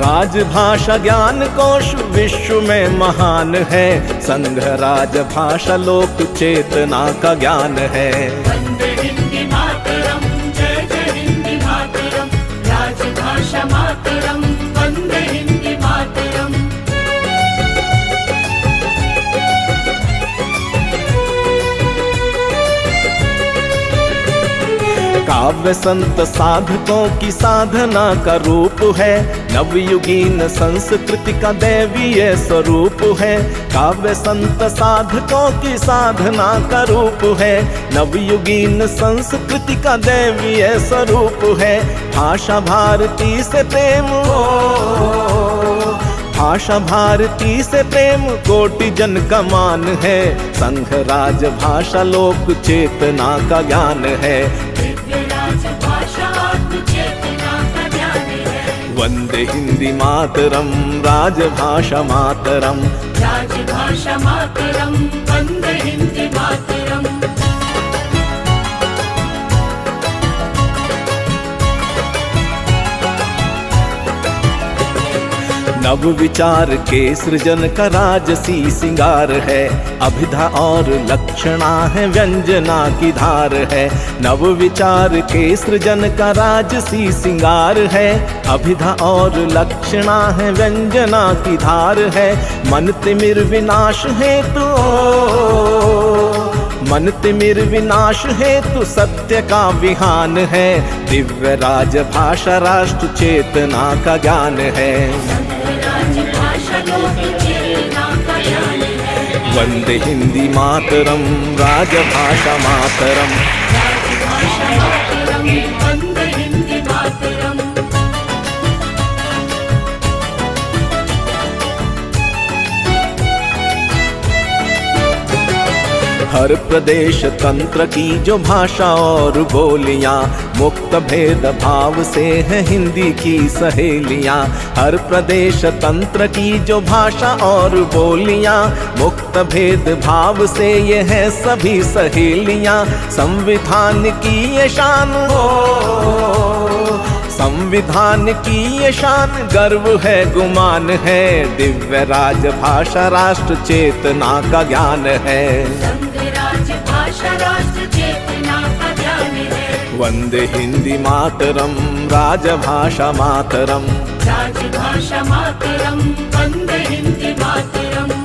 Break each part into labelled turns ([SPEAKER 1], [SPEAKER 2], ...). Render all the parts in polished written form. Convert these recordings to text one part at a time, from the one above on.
[SPEAKER 1] राजभाषा ज्ञान कोश विश्व में महान है, संघ राजभाषा लोक चेतना का ज्ञान है।
[SPEAKER 2] वंदे हिंदी मातरम, जय जय हिंदी मातरम, राजभाषा मातरम, वंदे हिंदी मातरम।
[SPEAKER 1] काव्य संत साधकों की साधना का रूप है, नवयुगीन संस्कृति का दैवीय स्वरूप है। काव्य संत साधकों की साधना का रूप है, नवयुगीन संस्कृति का दैवीय स्वरूप है। भाषा भारती से प्रेम हो, भाषा भारती से प्रेम कोटि जन का मान है, संघ राजभाषा लोक चेतना का ज्ञान है। वंदे हिंदी मातरम, राजभाषा मातरम,
[SPEAKER 2] राजभाषा मातरम, वंदे हिंदी मातरम।
[SPEAKER 1] नव विचार के सृजन का राजसी सिंगार है, अभिधा और लक्षणा है व्यंजना की धार है। नव विचार के सृजन का राजसी सिंगार है, अभिधा और लक्षणा है व्यंजना की धार है। मन तिमिर विनाश हेतु, मन तिमिर विनाश हेतु सत्य का विहान है, दिव्य राजभाषा राष्ट्र चेतना का ज्ञान है। वंदे हिंदी मातरम, राजभाषा मातरम,
[SPEAKER 2] राजभाषा मातरम, वंदे हिंदी मातरम।
[SPEAKER 1] हर प्रदेश तंत्र की जो भाषा और बोलियां, मुक्त भेद भाव से है हिंदी की सहेलियां। हर प्रदेश तंत्र की जो भाषा और बोलियां, मुक्त भेद भाव से ये है सभी सहेलियां। संविधान की ये शान हो, संविधान की ये शान गर्व है गुमान है, दिव्य राजभाषा राष्ट्र चेतना का ज्ञान है।
[SPEAKER 2] राजभाषा राष्ट्र चेतना का ज्ञान है।
[SPEAKER 1] वंदे हिंदी मातरम, राजभाषा मातरम,
[SPEAKER 2] राजभाषा मातरम, वंदे हिंदी मातरम।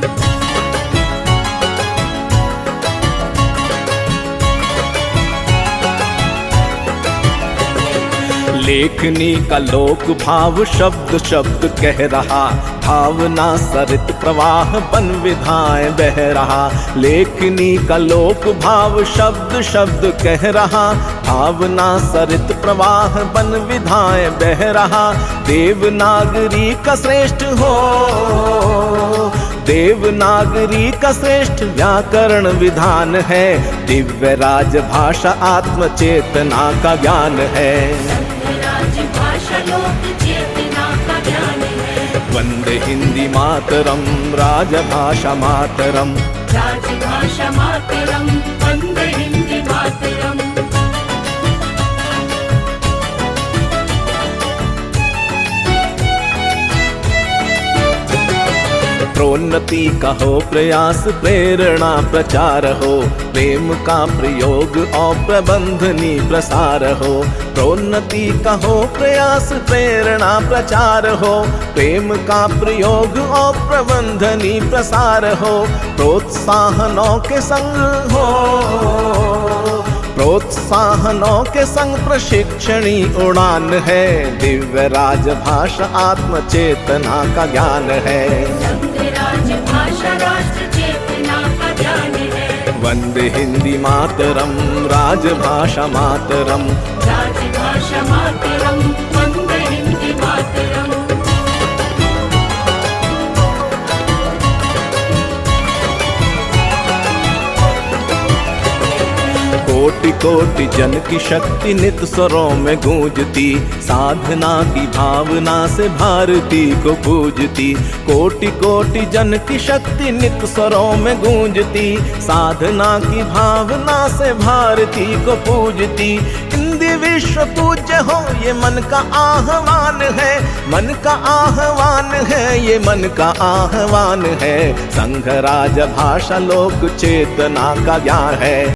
[SPEAKER 1] लेखनी का लोक भाव शब्द शब्द कह रहा, भावना सरित प्रवाह बन विधाएं बह रहा। लेखनी का लोक भाव शब्द शब्द कह रहा, भावना सरित प्रवाह बन विधाएं बह रहा। देवनागरी का श्रेष्ठ हो, देवनागरी का श्रेष्ठ व्याकरण विधान है, दिव्य राजभाषा आत्म चेतना का ज्ञान है।
[SPEAKER 2] राजभाषा लोक चेतना का ज्ञान है।
[SPEAKER 1] वंदे हिंदी मातरम, राजभाषा मातरम,
[SPEAKER 2] राजभाषा मातरम, वंदे हिंदी मातरम।
[SPEAKER 1] प्रोन्नति का हो प्रयास, प्रेरणा प्रचार हो, प्रेम का प्रयोग और प्रबंधनी प्रसार हो। प्रोन्नति का हो प्रयास, प्रेरणा प्रचार हो, प्रेम का प्रयोग और प्रबंधनी प्रसार हो। प्रोत्साहनों के संग हो, प्रोत्साहनों के संग प्रशिक्षणी उड़ान है, दिव्य राजभाषा आत्म चेतना का ज्ञान है।
[SPEAKER 2] राजभाषा राष्ट्र चेतना का ज्ञान है।
[SPEAKER 1] वंदे हिंदी मातरम, राजभाषा मातरम,
[SPEAKER 2] राजभाषा मातरम, वंदे हिंदी मातरम।
[SPEAKER 1] कोटि कोटि जन की शक्ति नित स्वरों में गूंजती, साधना की भावना से भारती को पूजती। कोटि कोटि जन की शक्ति नित स्वरों में गूंजती, साधना की भावना से भारती को पूजती। हिंदी विश्व पूज्य हो ये मन का आह्वान है, मन का आह्वान है, ये मन का आह्वान है। संघ राज भाषा लोक चेतना का ज्ञान है।